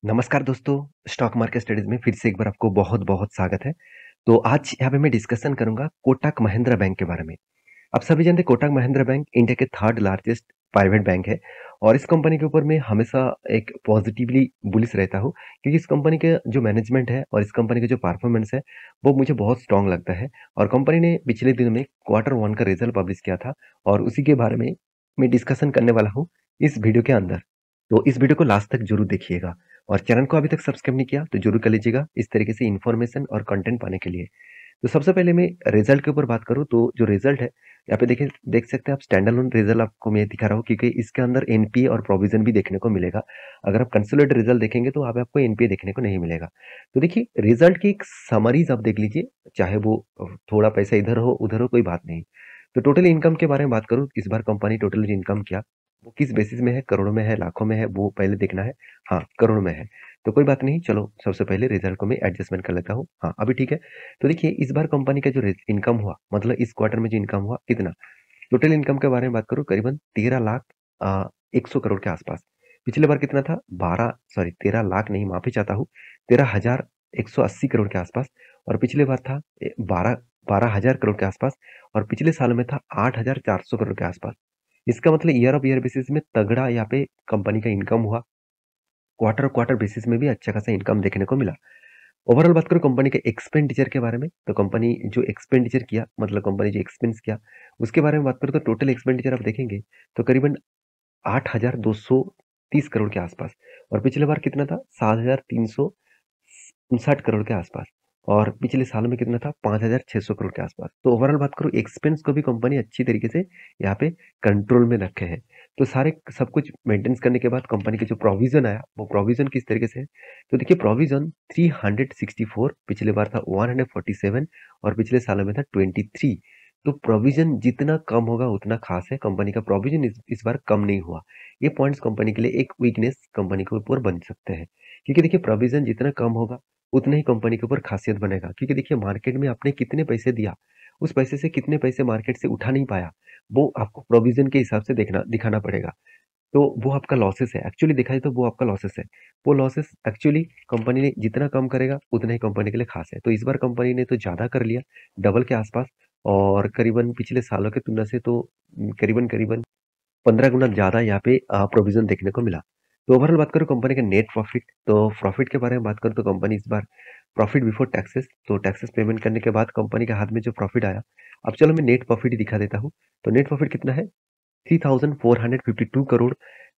नमस्कार दोस्तों, stock market studies में फिर से एक बार आपको बहुत-बहुत स्वागत है। तो आज यहाँ पे मैं डिस्कशन करूँगा कोटक महिंद्रा बैंक के बारे में। आप सभी जानते हैं कोटक महिंद्रा बैंक इंडिया के थर्ड लार्जेस्ट प्राइवेट बैंक है और इस कंपनी के ऊपर मैं हमेशा एक पॉजिटिवली बुलिश रहता हूँ क्योंकि इस कंपनी के जो मैनेजमेंट है और इस कंपनी का जो परफॉर्मेंस है, वो मुझे बहुत स्ट्रॉन्ग लगता है और कंपनी ने पिछले दिनों में क्वार्टर 1 का रिजल्ट पब्लिश किया था और उसी के बारे में मैं डिस्कशन करने वाला हूँ इस वीडियो के अंदर। तो इस वीडियो को लास्ट तक ज़रूर देखिएगा और चैनल को अभी तक सब्सक्राइब नहीं किया तो ज़रूर कर लीजिएगा इस तरीके से इन्फॉर्मेशन और कंटेंट पाने के लिए। तो सबसे पहले मैं रिजल्ट के ऊपर बात करूँ तो जो रिजल्ट है यहाँ पे देखिए देख सकते हैं आप स्टैंड अलोन रिजल्ट आपको मैं दिखा रहा हूँ क्योंकि इसके अंदर एनपीए और प्रोविजन भी देखने को मिलेगा। अगर आप कंसोलिडेटेड रिजल्ट देखेंगे तो आपको एनपीए देखने को नहीं मिलेगा। तो देखिए रिजल्ट की एक समरीज आप देख लीजिए, चाहे वो थोड़ा पैसा इधर हो उधर हो कोई बात नहीं। तो टोटल इनकम के बारे में बात करूँ, इस बार कंपनी टोटल जो इनकम किया वो किस बेसिस में है, करोड़ों में है, लाखों में है, वो पहले देखना है। हाँ, करोड़ में है। तो कोई बात नहीं, चलो सबसे पहले रिजल्ट को मैं एडजस्टमेंट कर लेता हूँ। हाँ, अभी ठीक है। तो देखिए इस बार कंपनी का जो इनकम हुआ, मतलब इस क्वार्टर में जो इनकम हुआ कितना, टोटल इनकम के बारे में बात करूँ करीबन 13 लाख 100 करोड़ के आसपास। पिछले बार कितना था, 13 लाख नहीं, माफी चाहता हूँ, 13,180 करोड़ के आसपास। और पिछले बार था 12,000 करोड़ के आसपास और पिछले साल में था 8,400 करोड़ के आसपास। इसका मतलब ईयर ऑफ ईयर बेसिस में तगड़ा यहाँ पे कंपनी का इनकम हुआ। क्वार्टर क्वार्टर बेसिस में भी अच्छा खासा इनकम देखने को मिला। ओवरऑल बात करूँ कंपनी के एक्सपेंडिचर के बारे में, तो कंपनी जो एक्सपेंडिचर किया, मतलब कंपनी जो एक्सपेंस किया, उसके बारे में बात करूँ तो टोटल एक्सपेंडिचर आप देखेंगे तो करीबन 8,230 करोड़ के आसपास और पिछले बार कितना था, 7,359 करोड़ के आसपास और पिछले साल में कितना था, 5,600 करोड़ के आसपास। तो ओवरऑल बात करूँ एक्सपेंस को भी कंपनी अच्छी तरीके से यहाँ पे कंट्रोल में रखे हैं। तो सारे सब कुछ मेंटेनेंस करने के बाद कंपनी के जो प्रोविजन आया, वो प्रोविजन किस तरीके से है, तो देखिए प्रोविजन 364, पिछले बार था 147 और पिछले सालों में था 23। तो प्रोविजन जितना कम होगा उतना खास है। कंपनी का प्रोविजन इस बार कम नहीं हुआ। ये पॉइंट्स कंपनी के लिए एक वीकनेस कंपनी के ऊपर बन सकते हैं क्योंकि देखिए प्रोविजन जितना कम होगा उतना ही कंपनी के ऊपर खासियत बनेगा क्योंकि देखिए मार्केट में आपने कितने पैसे दिया, उस पैसे से कितने पैसे मार्केट से उठा नहीं पाया, वो आपको प्रोविजन के हिसाब से देखना दिखाना पड़ेगा। तो वो आपका लॉसेस है, एक्चुअली देखा जाए तो वो आपका लॉसेस है। वो लॉसेस एक्चुअली कंपनी ने जितना कम करेगा उतना ही कंपनी के लिए खास है। तो इस बार कंपनी ने तो ज़्यादा कर लिया, डबल के आसपास, और करीबन पिछले सालों की तुलना से तो करीबन-करीबन 15 गुना ज़्यादा यहाँ पे प्रोविज़न देखने को मिला। तो ओवरऑल बात करूँ कंपनी का नेट प्रॉफिट, तो प्रॉफिट के बारे में बात करूँ तो कंपनी इस बार प्रॉफिट बिफोर टैक्सेस, तो टैक्सेस पेमेंट करने के बाद कंपनी के हाथ में जो प्रॉफिट आया, अब चलो मैं नेट प्रॉफिट ही दिखा देता हूँ। तो नेट प्रॉफिट कितना है, 3,452 करोड़,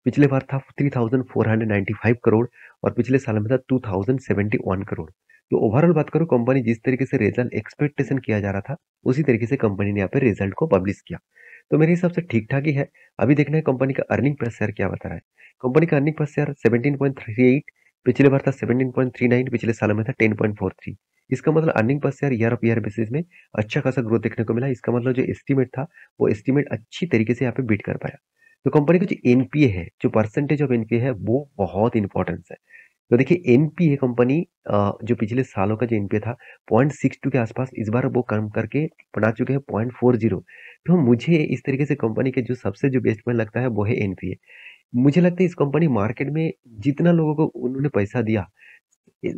पिछले बार था 3,495 करोड़ और पिछले साल में था 2,071 करोड़। तो ओवरऑल बात करूँ कंपनी जिस तरीके से रिजल्ट एक्सपेक्टेशन किया जा रहा था, उसी तरीके से कंपनी ने यहाँ पे रिजल्ट को पब्लिश किया। तो मेरे हिसाब से ठीक-ठाक ही है। अभी देखना है कंपनी का अर्निंग पर शेयर क्या बता रहा है। कंपनी का अर्निंग पर शेयर 17.38, पिछले बार था 17.39, पिछले साल में था 10.43। इसका मतलब earning per share year of year basis में अच्छा खासा ग्रोथ देखने को मिला। इसका मतलब जो एस्टीमेट था, वो एस्टीमेट अच्छी तरीके से यहाँ पे बीट कर पाया। तो कंपनी का जो एनपीए है, जो परसेंटेज ऑफ एनपीए है, वो बहुत इंपॉर्टेंस है। तो देखिए एनपीए कंपनी जो पिछले सालों का जो एनपीए था 0.62 के आसपास, इस बार वो कम करके बना चुके हैं 0.40। तो मुझे इस तरीके से कंपनी के जो सबसे जो बेस्ट पॉइंट लगता है वो है एनपीए। मुझे लगता है इस कंपनी मार्केट में जितना लोगों को उन्होंने पैसा दिया,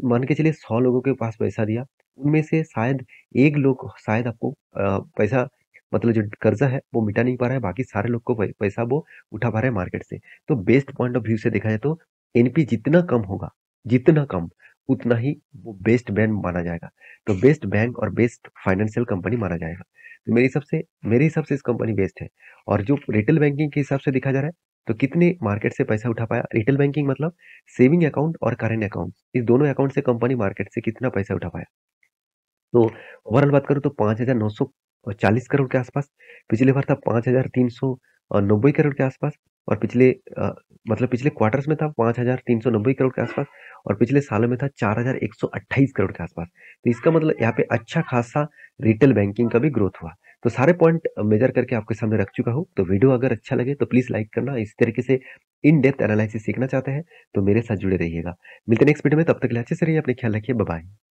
मान के चलिए 100 लोगों के पास पैसा दिया, उनमें से शायद एक लोग शायद आपको पैसा, मतलब जो कर्जा है वो मिटा नहीं पा रहा है, बाकी सारे लोग को पैसा वो उठा पा रहे हैं मार्केट से। तो बेस्ट पॉइंट ऑफ व्यू से देखा जाए तो एनपी जितना कम होगा, जितना कम, उतना ही वो बेस्ट बैंक माना जाएगा। तो बेस्ट बैंक और बेस्ट फाइनेंशियल कंपनी माना जाएगा। तो मेरे हिसाब से इस कंपनी बेस्ट है। और जो रिटेल बैंकिंग के हिसाब से देखा जा रहा है, तो कितने मार्केट से पैसा उठा पाया, रिटेल बैंकिंग मतलब सेविंग अकाउंट और करेंट अकाउंट, इस दोनों अकाउंट से कंपनी मार्केट से कितना पैसा उठा पाया। तो ओवरऑल बात करूँ तो 5,940 करोड़ के आसपास, पिछले बार था 5,390 करोड़ के आसपास और मतलब पिछले क्वार्टर्स में था 5,390 करोड़ के आसपास और पिछले सालों में था 4,128 करोड़ के आसपास। तो इसका मतलब यहाँ पे अच्छा खासा रिटेल बैंकिंग का भी ग्रोथ हुआ। तो सारे पॉइंट मेजर करके आपके सामने रख चुका हूँ। तो वीडियो अगर अच्छा लगे तो प्लीज़ लाइक करना। इस तरीके से इन डेप्थ एनालिसिस सीखना चाहते हैं तो मेरे साथ जुड़े रहिएगा। मिलते हैं नेक्स्ट वीडियो में, तब तक के लिए अच्छे से रहिए, अपने ख्याल रखिए, बाय बाय।